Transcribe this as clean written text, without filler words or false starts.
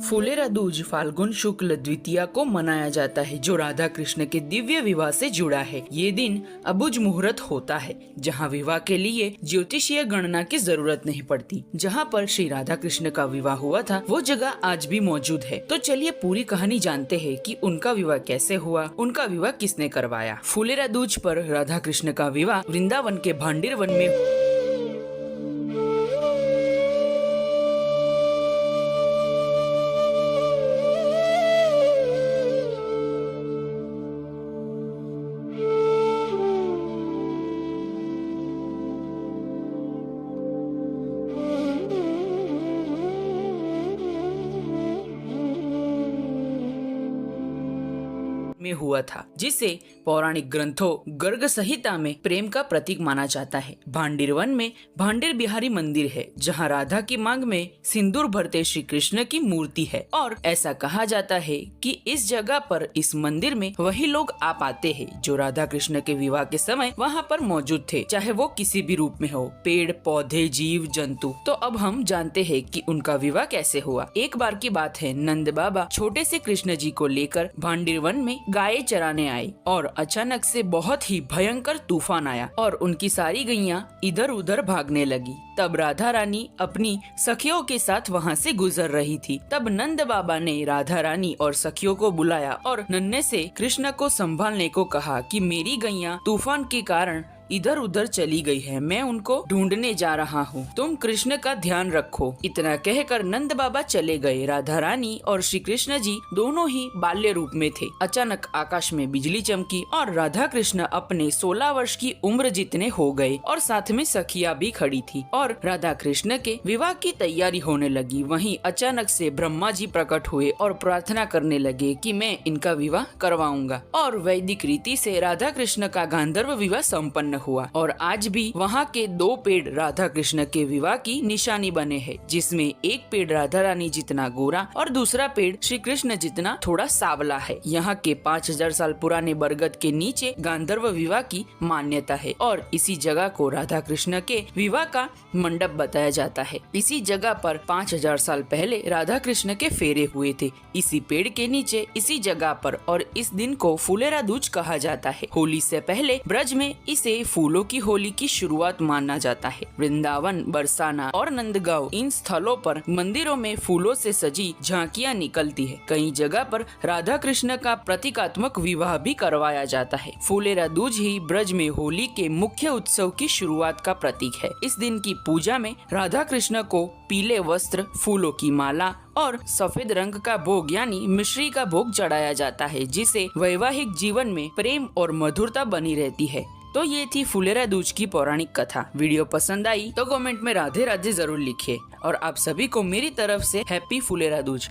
फुलेरा दूज फाल्गुन शुक्ल द्वितीया को मनाया जाता है, जो राधा कृष्ण के दिव्य विवाह से जुड़ा है। ये दिन अबुझ मुहूर्त होता है, जहाँ विवाह के लिए ज्योतिषीय गणना की जरूरत नहीं पड़ती। जहाँ पर श्री राधा कृष्ण का विवाह हुआ था, वो जगह आज भी मौजूद है। तो चलिए पूरी कहानी जानते हैं कि उनका विवाह कैसे हुआ, उनका विवाह किसने करवाया। फुलेरा दूज पर राधा कृष्ण का विवाह वृंदावन के भांडीर वन में हुआ था, जिसे पौराणिक ग्रंथों गर्ग संहिता में प्रेम का प्रतीक माना जाता है। भांडीर वन में भांडीर बिहारी मंदिर है, जहाँ राधा की मांग में सिंदूर भरते श्री कृष्ण की मूर्ति है। और ऐसा कहा जाता है कि इस जगह पर, इस मंदिर में वही लोग आ पाते हैं जो राधा कृष्ण के विवाह के समय वहाँ पर मौजूद थे, चाहे वो किसी भी रूप में हो, पेड़ पौधे जीव जंतु। तो अब हम जानते हैं कि उनका विवाह कैसे हुआ। एक बार की बात है, नंद बाबा छोटे से कृष्ण जी को लेकर भांडीर वन में गाय चराने आए और अचानक से बहुत ही भयंकर तूफान आया और उनकी सारी गैया इधर उधर भागने लगी। तब राधा रानी अपनी सखियों के साथ वहाँ से गुजर रही थी। तब नंद बाबा ने राधा रानी और सखियों को बुलाया और नन्हे से कृष्ण को संभालने को कहा कि मेरी गैया तूफान के कारण इधर उधर चली गई है, मैं उनको ढूंढने जा रहा हूँ, तुम कृष्ण का ध्यान रखो। इतना कहकर नंद बाबा चले गए। राधा रानी और श्री कृष्ण जी दोनों ही बाल्य रूप में थे। अचानक आकाश में बिजली चमकी और राधा कृष्ण अपने 16 वर्ष की उम्र जितने हो गए और साथ में सखिया भी खड़ी थी और राधा कृष्ण के विवाह की तैयारी होने लगी। वहीं अचानक से ब्रह्मा जी प्रकट हुए और प्रार्थना करने लगे कि मैं इनका विवाह करवाऊंगा। और वैदिक रीति से राधा कृष्ण का गांधर्व विवाह संपन्न हुआ और आज भी वहाँ के 2 पेड़ राधा कृष्ण के विवाह की निशानी बने हैं, जिसमें एक पेड़ राधा रानी जितना गोरा और दूसरा पेड़ श्री कृष्ण जितना थोड़ा सावला है। यहाँ के 5000 साल पुराने बरगद के नीचे गांधर्व विवाह की मान्यता है और इसी जगह को राधा कृष्ण के विवाह का मंडप बताया जाता है। इसी जगह पर 5000 साल पहले राधा कृष्ण के फेरे हुए थे, इसी पेड़ के नीचे, इसी जगह पर। और इस दिन को फुलेरा दूज कहा जाता है। होली से पहले ब्रज में इसे फूलों की होली की शुरुआत माना जाता है। वृंदावन, बरसाना और नंदगांव, इन स्थलों पर मंदिरों में फूलों से सजी झांकियां निकलती है। कई जगह पर राधा कृष्ण का प्रतीकात्मक विवाह भी करवाया जाता है। फुलेरा दूज ही ब्रज में होली के मुख्य उत्सव की शुरुआत का प्रतीक है। इस दिन की पूजा में राधा कृष्ण को पीले वस्त्र, फूलों की माला और सफेद रंग का भोग यानी मिश्री का भोग चढ़ाया जाता है, जिससे वैवाहिक जीवन में प्रेम और मधुरता बनी रहती है। तो ये थी फुलेरा दूज की पौराणिक कथा। वीडियो पसंद आई तो कमेंट में राधे राधे जरूर लिखिए और आप सभी को मेरी तरफ से हैप्पी फुलेरा दूज।